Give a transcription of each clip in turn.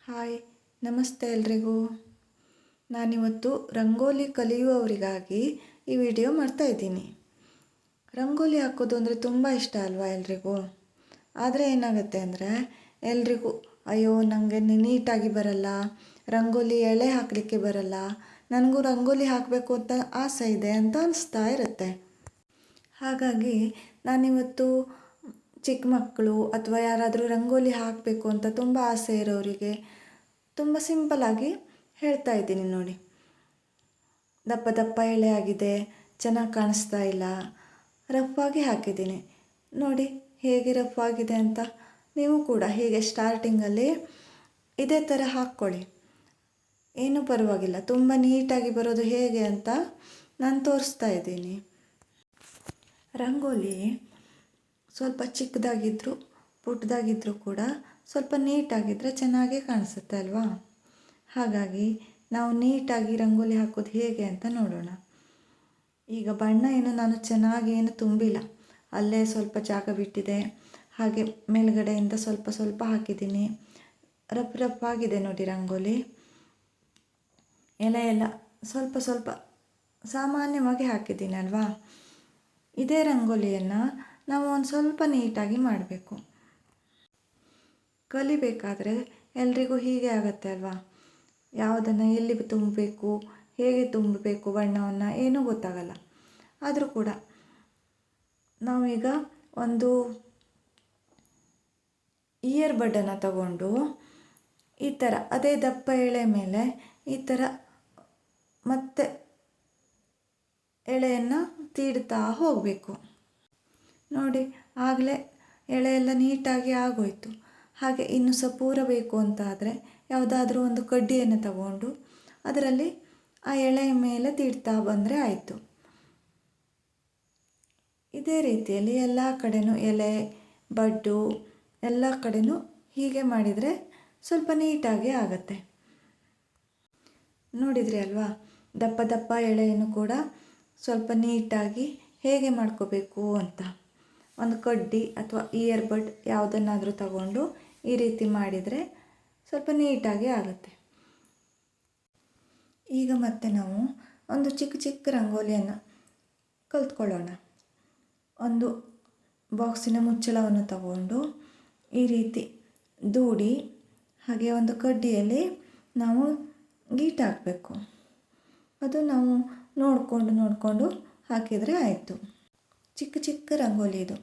Hi, ನಮಸ್ತೆ ಎಲ್ರಿಗೂ. ನಾನಿವತ್ತು ರಂಗೋಲಿ ಕಲಿಯುವವರಿಗಾಗಿ ಈ ವಿಡಿಯೋ ಮಾಡ್ತಾಯಿದ್ದೀನಿ. ರಂಗೋಲಿ ಹಾಕೋದು ಅಂದರೆ ತುಂಬ ಇಷ್ಟ ಅಲ್ವಾ ಎಲ್ರಿಗೂ. ಆದರೆ ಏನಾಗುತ್ತೆ ಅಂದರೆ ಎಲ್ರಿಗೂ ಅಯ್ಯೋ ನನಗೆ ನೀಟಾಗಿ ಬರಲ್ಲ, ರಂಗೋಲಿ ಎಳೆ ಹಾಕಲಿಕ್ಕೆ ಬರಲ್ಲ, ನನಗೂ ರಂಗೋಲಿ ಹಾಕಬೇಕು ಅಂತ ಆಸೆ ಇದೆ ಅಂತ ಅನಿಸ್ತಾ ಇರುತ್ತೆ. ಹಾಗಾಗಿ ನಾನಿವತ್ತು ಚಿಕ್ಕ ಮಕ್ಕಳು ಅಥವಾ ಯಾರಾದರೂ ರಂಗೋಲಿ ಹಾಕಬೇಕು ಅಂತ ತುಂಬ ಆಸೆ ಇರೋರಿಗೆ ತುಂಬ ಸಿಂಪಲಾಗಿ ಹೇಳ್ತಾ ಇದ್ದೀನಿ ನೋಡಿ. ದಪ್ಪ ದಪ್ಪ ಎಳೆ ಆಗಿದೆ, ಚೆನ್ನಾಗಿ ಕಾಣಿಸ್ತಾ ಇಲ್ಲ, ರಫಾಗಿ ಹಾಕಿದ್ದೀನಿ ನೋಡಿ ಹೇಗೆ ರಫ್ ಆಗಿದೆ ಅಂತ. ನೀವು ಕೂಡ ಹೀಗೆ ಸ್ಟಾರ್ಟಿಂಗಲ್ಲಿ ಇದೇ ಥರ ಹಾಕ್ಕೊಳ್ಳಿ, ಏನೂ ಪರವಾಗಿಲ್ಲ. ತುಂಬ ನೀಟಾಗಿ ಬರೋದು ಹೇಗೆ ಅಂತ ನಾನು ತೋರಿಸ್ತಾ ಇದ್ದೀನಿ. ರಂಗೋಲಿ ಸ್ವಲ್ಪ ಚಿಕ್ಕದಾಗಿದ್ದರೂ ಪುಟ್ಟದಾಗಿದ್ದರೂ ಕೂಡ ಸ್ವಲ್ಪ ನೀಟಾಗಿದ್ದರೆ ಚೆನ್ನಾಗೇ ಕಾಣಿಸುತ್ತೆ ಅಲ್ವಾ. ಹಾಗಾಗಿ ನಾವು ನೀಟಾಗಿ ರಂಗೋಲಿ ಹಾಕೋದು ಹೇಗೆ ಅಂತ ನೋಡೋಣ. ಈಗ ಬಣ್ಣ ಏನು ನಾನು ಚೆನ್ನಾಗಿ ಏನು ತುಂಬಿಲ್ಲ, ಅಲ್ಲೇ ಸ್ವಲ್ಪ ಜಾಗ ಬಿಟ್ಟಿದೆ. ಹಾಗೆ ಮೇಲ್ಗಡೆಯಿಂದ ಸ್ವಲ್ಪ ಸ್ವಲ್ಪ ಹಾಕಿದ್ದೀನಿ. ರಫ್ ರಫ್ ಆಗಿದೆ ನೋಡಿ ರಂಗೋಲಿ. ಎಲೆ ಎಲ್ಲ ಸ್ವಲ್ಪ ಸ್ವಲ್ಪ ಸಾಮಾನ್ಯವಾಗಿ ಹಾಕಿದ್ದೀನಿ ಅಲ್ವಾ. ಇದೇ ರಂಗೋಲಿಯನ್ನು ನಾವು ಒಂದು ಸ್ವಲ್ಪ ನೀಟಾಗಿ ಮಾಡಬೇಕು. ಕಲಿಬೇಕಾದ್ರೆ ಎಲ್ರಿಗೂ ಹೀಗೆ ಆಗುತ್ತೆ ಅಲ್ವಾ. ಯಾವುದನ್ನು ಎಲ್ಲಿ ತುಂಬಬೇಕು, ಹೇಗೆ ತುಂಬಬೇಕು ಬಣ್ಣವನ್ನು ಏನೂ ಗೊತ್ತಾಗಲ್ಲ. ಆದರೂ ಕೂಡ ನಾವೀಗ ಒಂದು ಇಯರ್ ಬಡ್ಡನ್ನು ತಗೊಂಡು ಈ ಥರ ಅದೇ ದಪ್ಪ ಎಳೆ ಮೇಲೆ ಈ ಥರ ಮತ್ತೆ ಎಳೆಯನ್ನು ತೀಡ್ತಾ ಹೋಗಬೇಕು ನೋಡಿ. ಆಗಲೇ ಎಳೆ ಎಲ್ಲ ನೀಟಾಗಿ ಆಗೋಯ್ತು. ಹಾಗೆ ಇನ್ನು ಸಹ ಪೂರ ಬೇಕು ಅಂತ ಆದರೆ ಯಾವುದಾದ್ರೂ ಒಂದು ಕಡ್ಡಿಯನ್ನು ತಗೊಂಡು ಅದರಲ್ಲಿ ಆ ಎಳೆಯ ಮೇಲೆ ತೀಡ್ತಾ ಬಂದರೆ ಆಯಿತು. ಇದೇ ರೀತಿಯಲ್ಲಿ ಎಲ್ಲ ಕಡೆನೂ ಎಲೆ ಬಡ್ಡು ಎಲ್ಲ ಕಡೆನೂ ಹೀಗೆ ಮಾಡಿದರೆ ಸ್ವಲ್ಪ ನೀಟಾಗಿ ಆಗುತ್ತೆ. ನೋಡಿದ್ರಿ ಅಲ್ವಾ, ದಪ್ಪ ದಪ್ಪ ಎಳೆಯನ್ನು ಕೂಡ ಸ್ವಲ್ಪ ನೀಟಾಗಿ ಹೇಗೆ ಮಾಡ್ಕೋಬೇಕು ಅಂತ. ಒಂದು ಕಡ್ಡಿ ಅಥವಾ ಇಯರ್ ಬಡ್ ಯಾವುದನ್ನಾದರೂ ತಗೊಂಡು ಈ ರೀತಿ ಮಾಡಿದರೆ ಸ್ವಲ್ಪ ನೀಟಾಗಿ ಆಗುತ್ತೆ. ಈಗ ಮತ್ತೆ ನಾವು ಒಂದು ಚಿಕ್ಕ ಚಿಕ್ಕ ರಂಗೋಲಿಯನ್ನು ಕಲ್ತ್ಕೊಳ್ಳೋಣ. ಒಂದು ಬಾಕ್ಸಿನ ಮುಚ್ಚಳವನ್ನು ತಗೊಂಡು ಈ ರೀತಿ ದೂಡಿ ಹಾಗೆ ಒಂದು ಕಡ್ಡಿಯಲ್ಲಿ ನಾವು ಗೀಟ್ ಹಾಕಬೇಕು. ಅದು ನಾವು ನೋಡಿಕೊಂಡು ಹಾಕಿದರೆ ಆಯಿತು. ಚಿಕ್ಕ ಚಿಕ್ಕ ರಂಗೋಲಿ ಇದು.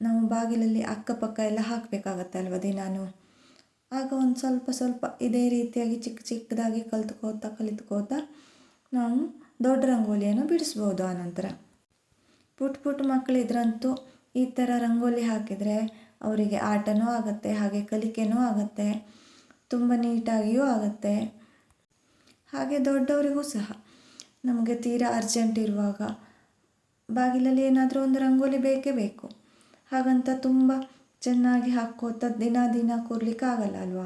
ನಾವು ಬಾಗಿಲಲ್ಲಿ ಅಕ್ಕಪಕ್ಕ ಎಲ್ಲ ಹಾಕಬೇಕಾಗತ್ತೆ ಅಲ್ವ ದಿನಾನು. ಆಗ ಒಂದು ಸ್ವಲ್ಪ ಸ್ವಲ್ಪ ಇದೇ ರೀತಿಯಾಗಿ ಚಿಕ್ಕ ಚಿಕ್ಕದಾಗಿ ಕಲಿತ್ಕೋತಾ ನಾವು ದೊಡ್ಡ ರಂಗೋಲಿಯನ್ನು ಬಿಡಿಸ್ಬೋದು. ಆನಂತರ ಪುಟ್ಟ ಮಕ್ಕಳಿದ್ರಂತೂ ಈ ಥರ ರಂಗೋಲಿ ಹಾಕಿದರೆ ಅವರಿಗೆ ಆಟನೂ ಆಗುತ್ತೆ, ಹಾಗೆ ಕಲಿಕೆನೂ ಆಗುತ್ತೆ, ತುಂಬ ನೀಟಾಗಿಯೂ ಆಗುತ್ತೆ. ಹಾಗೆ ದೊಡ್ಡವರಿಗೂ ಸಹ ನಮಗೆ ತೀರಾ ಅರ್ಜೆಂಟ್ ಇರುವಾಗ ಬಾಗಿಲಲ್ಲಿ ಏನಾದರೂ ಒಂದು ರಂಗೋಲಿ ಬೇಕೇ ಬೇಕು. ಹಾಗಂತ ತುಂಬ ಚೆನ್ನಾಗಿ ಹಾಕ್ಕೋತಾ ದಿನ ಕೂರ್ಲಿಕ್ಕೆ ಆಗಲ್ಲ ಅಲ್ವಾ.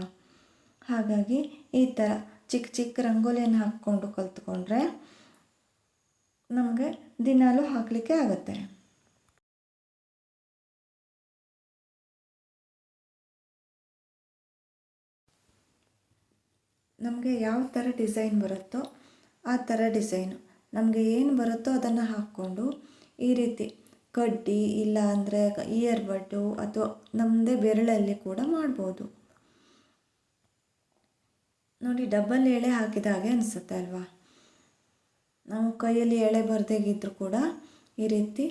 ಹಾಗಾಗಿ ಈ ಥರ ಚಿಕ್ಕ ಚಿಕ್ಕ ರಂಗೋಲಿಯನ್ನು ಹಾಕ್ಕೊಂಡು ಕಲ್ತ್ಕೊಂಡ್ರೆ ನಮಗೆ ದಿನಾಲೂ ಹಾಕಲಿಕ್ಕೆ ಆಗುತ್ತೆ. ನಮಗೆ ಯಾವ ಥರ ಡಿಸೈನ್ ಬರುತ್ತೋ ಆ ಥರ ಡಿಸೈನು ನಮಗೆ ಏನು ಬರುತ್ತೋ ಅದನ್ನು ಹಾಕ್ಕೊಂಡು ಈ ರೀತಿ ಕಡ್ಡಿ ಇಲ್ಲ ಅಂದರೆ ಇಯರ್ ಬಡ್ಡು ಅಥವಾ ನಮ್ಮದೇ ಬೆರಳಲ್ಲಿ ಕೂಡ ಮಾಡ್ಬೋದು ನೋಡಿ. ಡಬಲ್ ಎಳೆ ಹಾಕಿದ ಹಾಗೆ ಅನಿಸುತ್ತೆ ಅಲ್ವಾ. ನಾವು ಕೈಯಲ್ಲಿ ಎಳೆ ಬರದೇಗಿದ್ದರೂ ಕೂಡ ಈ ರೀತಿ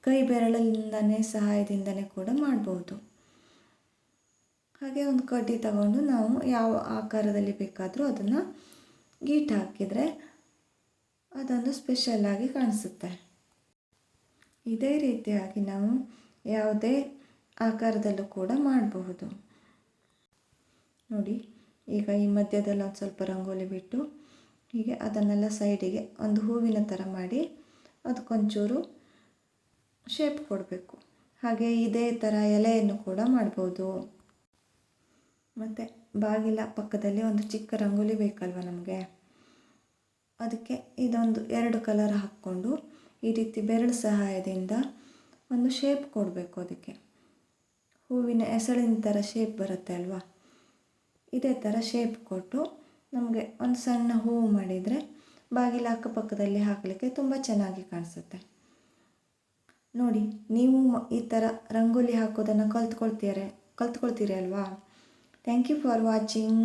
ಕೈ ಬೆರಳಿಂದನೇ ಸಹಾಯದಿಂದನೇ ಕೂಡ ಮಾಡ್ಬೋದು. ಹಾಗೆ ಒಂದು ಕಡ್ಡಿ ತಗೊಂಡು ನಾವು ಯಾವ ಆಕಾರದಲ್ಲಿ ಬೇಕಾದರೂ ಅದನ್ನು ಗೀಟ್ ಹಾಕಿದರೆ ಅದೊಂದು ಸ್ಪೆಷಲ್ಲಾಗಿ ಕಾಣಿಸುತ್ತೆ. ಇದೇ ರೀತಿಯಾಗಿ ನಾವು ಯಾವುದೇ ಆಕಾರದಲ್ಲೂ ಕೂಡ ಮಾಡಬಹುದು ನೋಡಿ. ಈಗ ಈ ಮಧ್ಯದಲ್ಲಿ ಒಂದು ಸ್ವಲ್ಪ ರಂಗೋಲಿ ಬಿಟ್ಟು ಹೀಗೆ ಅದನ್ನೆಲ್ಲ ಸೈಡಿಗೆ ಒಂದು ಹೂವಿನ ಥರ ಮಾಡಿ ಅದಕ್ಕೊಂಚೂರು ಶೇಪ್ ಕೊಡಬೇಕು. ಹಾಗೆ ಇದೇ ಥರ ಎಲೆಯನ್ನು ಕೂಡ ಮಾಡ್ಬೋದು. ಮತ್ತು ಬಾಗಿಲ ಪಕ್ಕದಲ್ಲಿ ಒಂದು ಚಿಕ್ಕ ರಂಗೋಲಿ ಬೇಕಲ್ವ ನಮಗೆ. ಅದಕ್ಕೆ ಇದೊಂದು 2 ಕಲರ್ ಹಾಕ್ಕೊಂಡು ಈ ರೀತಿ ಬೆರಳು ಸಹಾಯದಿಂದ ಒಂದು ಶೇಪ್ ಕೊಡಬೇಕು. ಅದಕ್ಕೆ ಹೂವಿನ ಎಸಳಿನ ಥರ ಶೇಪ್ ಬರುತ್ತೆ ಅಲ್ವಾ. ಇದೇ ಥರ ಶೇಪ್ ಕೊಟ್ಟು ನಮಗೆ ಒಂದು ಸಣ್ಣ ಹೂವು ಮಾಡಿದರೆ ಬಾಗಿಲ ಅಕ್ಕಪಕ್ಕದಲ್ಲಿ ಹಾಕಲಿಕ್ಕೆ ತುಂಬ ಚೆನ್ನಾಗಿ ಕಾಣಿಸುತ್ತೆ. ನೋಡಿ, ನೀವು ಈ ಥರ ರಂಗೋಲಿ ಹಾಕೋದನ್ನು ಕಲ್ತ್ಕೊಳ್ತೀರಿ ಅಲ್ವಾ? Thank you for watching.